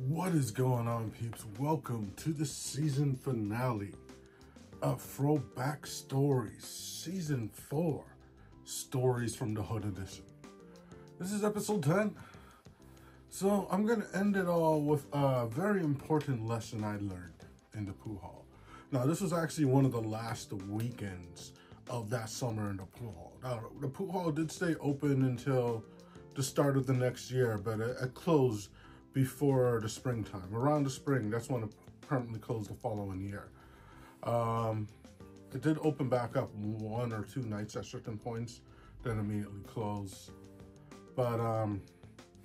What is going on, peeps? Welcome to the season finale of Throwback Stories, Season 4, Stories from the Hood Edition. This is episode 10. So I'm going to end it all with a very important lesson I learned in the pool hall. Now, this was actually one of the last weekends of that summer in the pool hall. Now, the pool hall did stay open until the start of the next year, but it closed before the springtime. Around the spring, that's when it permanently closed the following year. It did open back up one or two nights at certain points, then immediately closed. But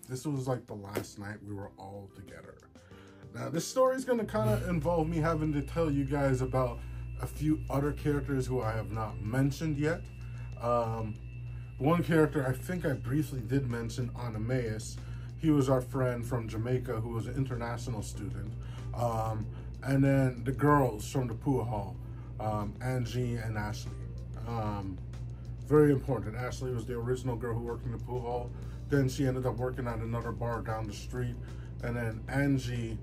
this was like the last night we were all together. Now, this story is going to kind of involve me having to tell you guys about a few other characters who I have not mentioned yet. One character I think I briefly did mention, Anameus. He was our friend from Jamaica who was an international student. And then the girls from the pool hall, Angie and Ashley. Very important. Ashley was the original girl who worked in the pool hall. Then she ended up working at another bar down the street. And then Angie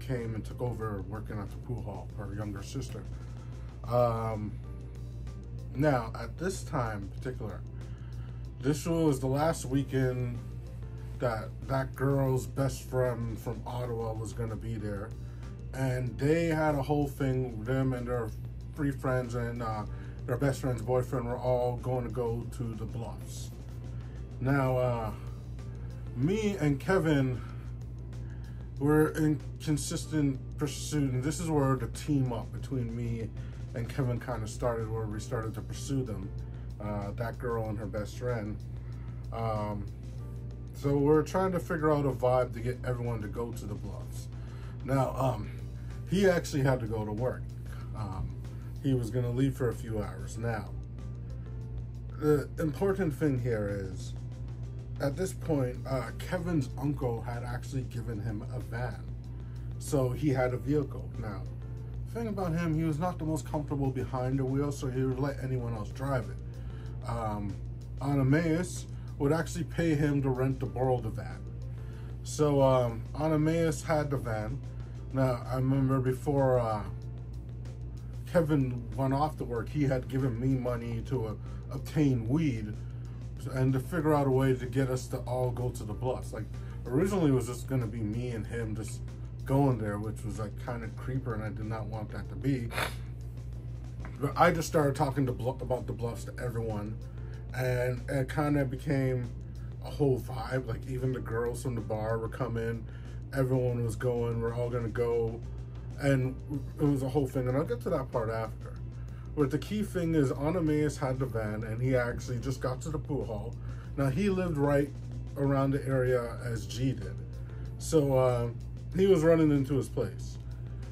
came and took over working at the pool hall, her younger sister. Now, at this time in particular, this was the last weekend that girl's best friend from Ottawa was going to be there. And they had a whole thing, them and their three friends and their best friend's boyfriend were all going to go to the Bluffs. Now, me and Kevin were in consistent pursuit, and this is where the team up between me and Kevin kind of started, where we started to pursue them, that girl and her best friend. So we're trying to figure out a vibe to get everyone to go to the Bluffs. Now, he actually had to go to work. He was going to leave for a few hours. Now, the important thing here is, at this point, Kevin's uncle had actually given him a van. So he had a vehicle. Now, the thing about him, he was not the most comfortable behind the wheel, so he would let anyone else drive it. Anameus would actually pay him to rent to borrow the van. So Anameus had the van. Now, I remember before Kevin went off to work, he had given me money to obtain weed and to figure out a way to get us to all go to the Bluffs. Like, originally it was just going to be me and him just going there, which was like kind of creeper, and I did not want that to be. But I just started talking about the Bluffs to everyone, and it kind of became a whole vibe. Like, even the girls from the bar were coming, everyone was going, we're all gonna go, and it was a whole thing, and I'll get to that part after. But the key thing is, Anameus had the van, and he actually just got to the pool hall. Now, he lived right around the area as G did, so he was running into his place.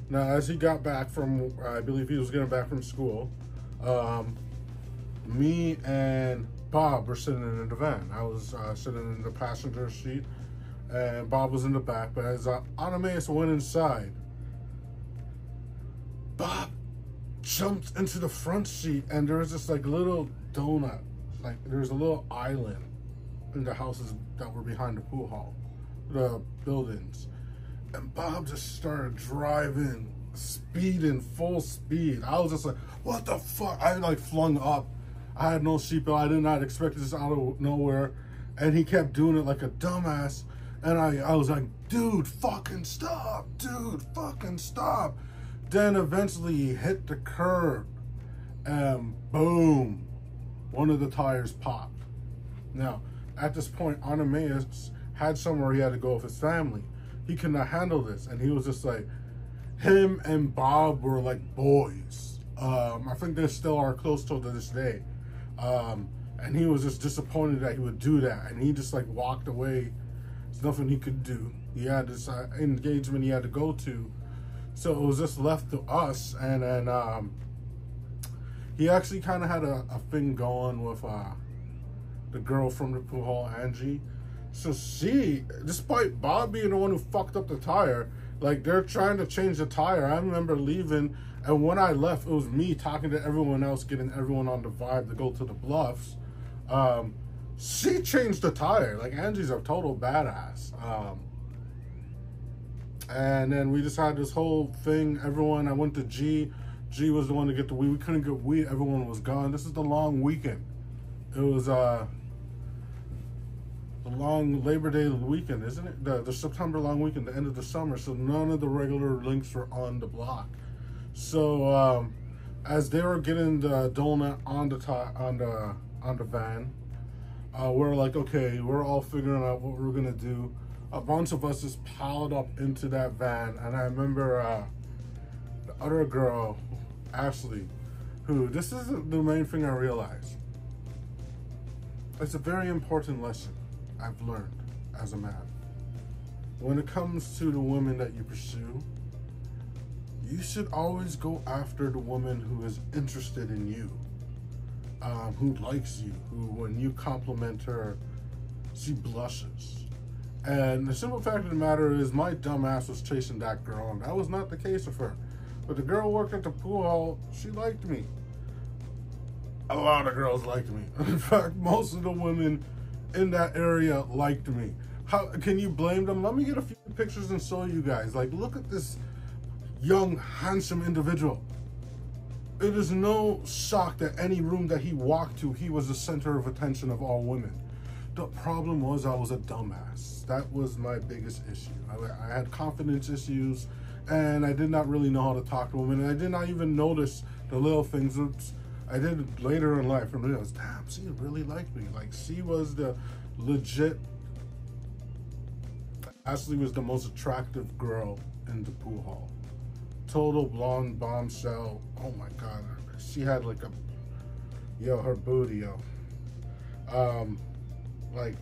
Now, as he got back from, I believe he was getting back from school, me and Bob were sitting in the van. I was sitting in the passenger seat, and Bob was in the back. But as Anameus went inside, Bob jumped into the front seat, and there was this like little donut, like there was a little island in the houses that were behind the pool hall, the buildings. And Bob just started driving, speeding, full speed. I was just like, what the fuck? I like flung up. I had no seatbelt. I did not expect this out of nowhere. And he kept doing it like a dumbass. And I was like, dude, fucking stop. Dude, fucking stop. Then eventually he hit the curb. And boom, one of the tires popped. Now, at this point, Anameus had somewhere he had to go with his family. He could not handle this. And he was just like, him and Bob were like boys. I think they still are close to this day. And he was just disappointed that he would do that. And he just like walked away. There's nothing he could do. He had this engagement he had to go to. So it was just left to us. And then he actually kind of had a thing going with the girl from the pool hall, Angie. So she, despite Bob being the one who fucked up the tire, like they're trying to change the tire. I remember leaving, and when I left, it was me talking to everyone else, getting everyone on the vibe to go to the Bluffs. She changed the tire. Like, Angie's a total badass. And then we just had this whole thing. Everyone, I went to G. G was the one to get the weed. We couldn't get weed. Everyone was gone. This is the long weekend. It was the long Labor Day weekend, isn't it? The September long weekend, the end of the summer. So none of the regular links were on the block. So as they were getting the donut on the van, we're like, okay, we're all figuring out what we're gonna do. A bunch of us just piled up into that van, and I remember the other girl, Ashley, who, this is the main thing I realized. It's a very important lesson I've learned as a man. When it comes to the women that you pursue, you should always go after the woman who is interested in you, who likes you, who, when you compliment her, she blushes. And the simple fact of the matter is, my dumb ass was chasing that girl, and that was not the case with her. But the girl worked at the pool hall, she liked me. A lot of girls liked me. In fact, most of the women in that area liked me. How can you blame them? Let me get a few pictures and show you guys. Like, look at this young, handsome individual. It is no shock that any room that he walked to, he was the center of attention of all women. The problem was I was a dumbass. That was my biggest issue. I had confidence issues, and I did not really know how to talk to women, and I did not even notice the little things that I did later in life. And I realized, damn, she really liked me. Like, she was the legit, Ashley was the most attractive girl in the pool hall. Total blonde bombshell. Oh my God. She had like her booty, like,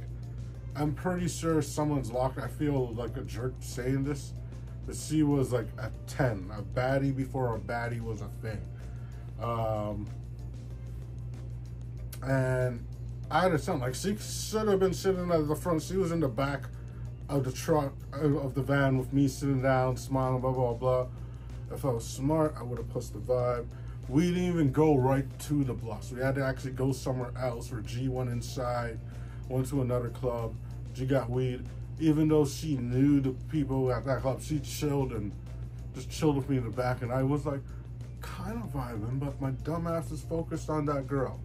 I'm pretty sure someone's locked. I feel like a jerk saying this, but she was like a 10, a baddie before a baddie was a thing. And I understand, like, she should have been sitting at the front. She was in the back of the truck, of the van with me sitting down, smiling, blah, blah, blah. If I was smart, I would have pushed the vibe. We didn't even go right to the bluffs. We had to actually go somewhere else, where G went inside, went to another club. She got weed. Even though she knew the people at that club, she chilled and just chilled with me in the back. And I was like, kind of vibing, but my dumb ass is focused on that girl.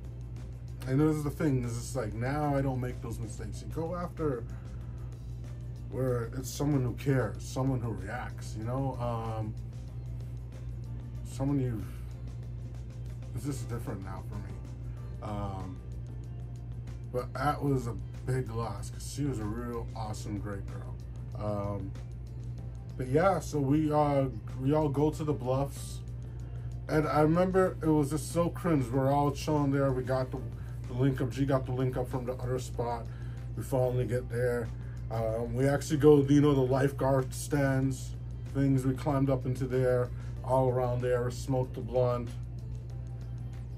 And this is the thing, is it's like, now I don't make those mistakes. You go after where it's someone who cares, someone who reacts, you know? Someone it's just different now for me. But that was a big loss, because she was a real awesome, great girl. But yeah, so we all go to the bluffs, and I remember it was just so cringe. We're all chilling there. We got the link up. G got the link up from the other spot. We finally get there. We actually go, you know, the lifeguard stands, things. We climbed up into there, all around there, smoked the blunt.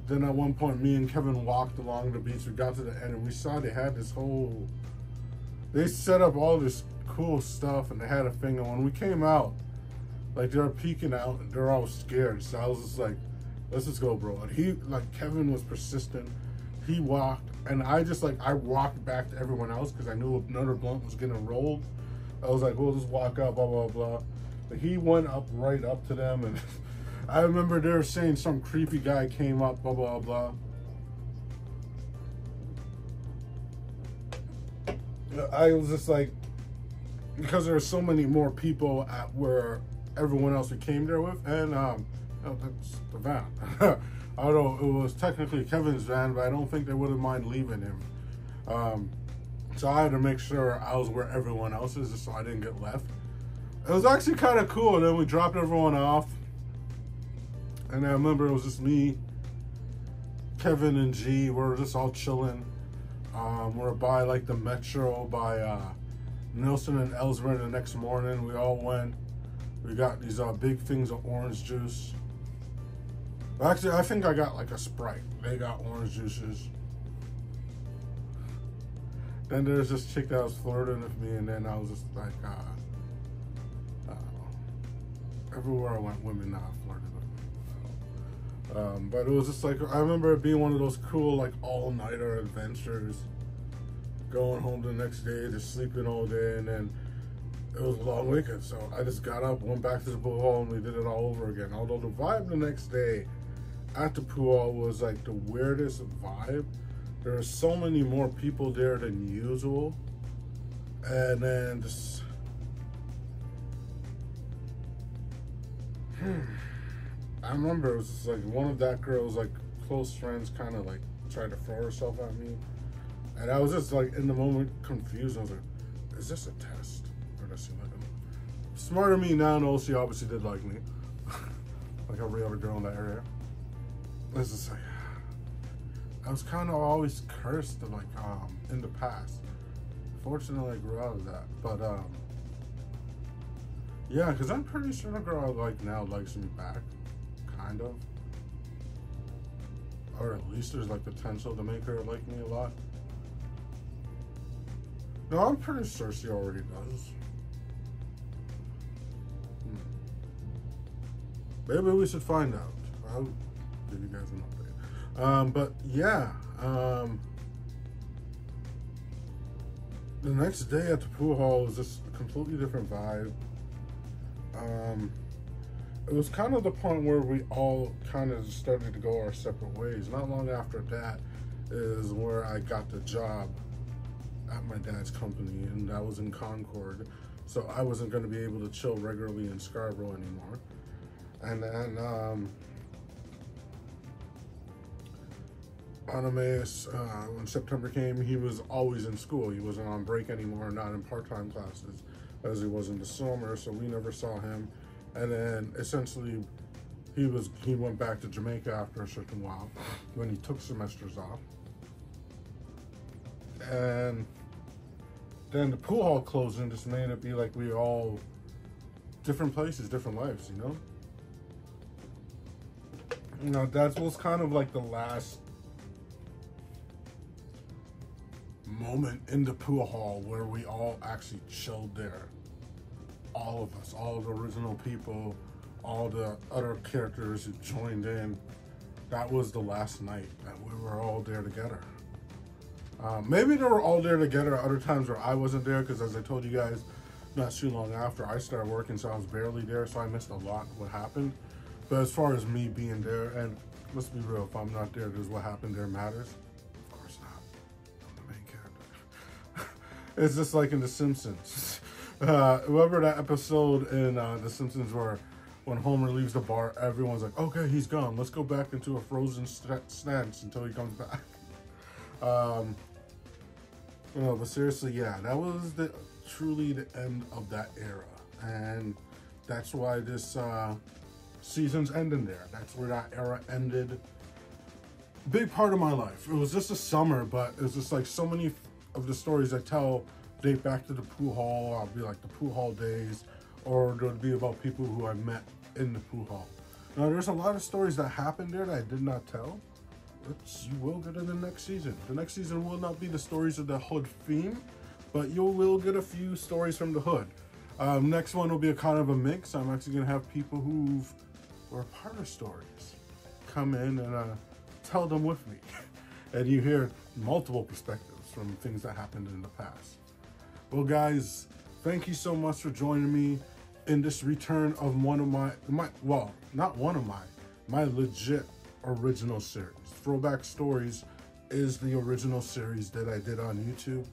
Then at one point, me and Kevin walked along the beach. We got to the end, and we saw they had this whole, they set up all this cool stuff, and they had a thing. And when we came out, like, they're peeking out, and they're all scared. So I was just like, let's just go, bro. And Kevin was persistent. He walked, and I walked back to everyone else, because I knew another blunt was getting rolled. I was like, we'll just walk up, blah, blah, blah. But he went up right up to them, and I remember they were saying some creepy guy came up, blah, blah, blah. I was just like, because there were so many more people at where everyone else we came there with, and that's the van. Although it was technically Kevin's van, but I don't think they would have mind leaving him. So I had to make sure I was where everyone else is, just so I didn't get left. It was actually kind of cool. Then we dropped everyone off. And I remember it was just me, Kevin, and G. We're just all chilling. We're by like the Metro by Nelson and Ellsworth. The next morning, we all went. We got these big things of orange juice. Actually, I think I got like a Sprite. They got orange juices. Then there's this chick that was flirting with me, and then I was just like, everywhere I went, women now flirted with me. But it was just like, I remember it being one of those cool, like, all-nighter adventures. Going home the next day, just sleeping all day, and then it was a long weekend, so I just got up, went back to the pool hall, and we did it all over again. Although the vibe the next day at the pool hall was like the weirdest vibe. There are so many more people there than usual. And then just... I remember it was just like one of that girl's like close friends kind of like tried to throw herself at me. And I was just like in the moment confused. I was like, is this a test? Or does she like me? Smarter me now knows she obviously did like me. Like every other girl in that area. It's just like, I was kind of always cursed like in the past. Fortunately I grew out of that. But yeah, because I'm pretty sure the girl I like now likes me back. Kind of. Or at least there's like potential to make her like me a lot. No, I'm pretty sure she already does. Maybe we should find out. I'll give you guys an update. But yeah, the next day at the pool hall was just a completely different vibe. It was kind of the point where we all kind of started to go our separate ways. Not long after that is where I got the job at my dad's company, and that was in Concord. So I wasn't going to be able to chill regularly in Scarborough anymore. And then Anameus, when September came, he was always in school. He wasn't on break anymore, not in part-time classes as he was in the summer, so we never saw him. And then essentially he went back to Jamaica after a certain while when he took semesters off. And then the pool hall closed and just made it be like we all different places, different lives, you know? You know, that was kind of like the last moment in the pool hall where we all actually chilled there. All of us, all the original people, all the other characters who joined in. That was the last night that we were all there together. Maybe they were all there together at other times where I wasn't there, because as I told you guys, not too long after I started working, so I was barely there, so I missed a lot of what happened. But as far as me being there, and let's be real, if I'm not there, does what happened there matters? Of course not. I'm the main character. It's just like in The Simpsons. Whoever that episode in The Simpsons where when Homer leaves the bar, everyone's like, okay, he's gone. Let's go back into a frozen stance until he comes back. You know, but seriously, yeah, that was truly the end of that era. And that's why this season's ending there. That's where that era ended. Big part of my life. It was just a summer, but it was just like so many of the stories I tell date back to the pool hall. I'll be like the pool hall days, or there would be about people who I met in the pool hall. Now, there's a lot of stories that happened there that I did not tell, which you will get in the next season. The next season will not be the stories of the hood theme, but you will get a few stories from the hood. Next one will be a kind of a mix. I'm actually gonna have people who were part of stories come in and tell them with me. And you hear multiple perspectives from things that happened in the past. Well, guys, thank you so much for joining me in this return of one of my legit original series. Throwback Stories is the original series that I did on YouTube.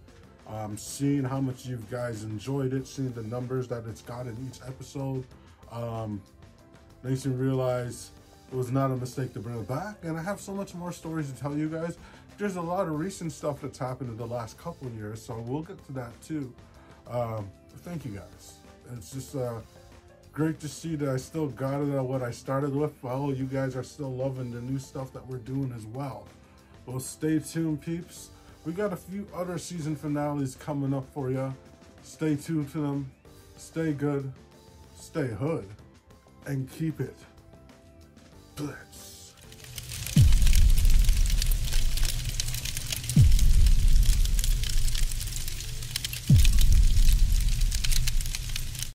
Seeing how much you guys enjoyed it, seeing the numbers that it's got in each episode, makes me realize it was not a mistake to bring it back. And I have so much more stories to tell you guys. There's a lot of recent stuff that's happened in the last couple of years, so we'll get to that too. Thank you guys. It's just great to see that I still got it at what I started with. Well, you guys are still loving the new stuff that we're doing as well. Well, stay tuned, peeps. We got a few other season finales coming up for you. Stay tuned to them. Stay good, stay hood, and keep it blitz.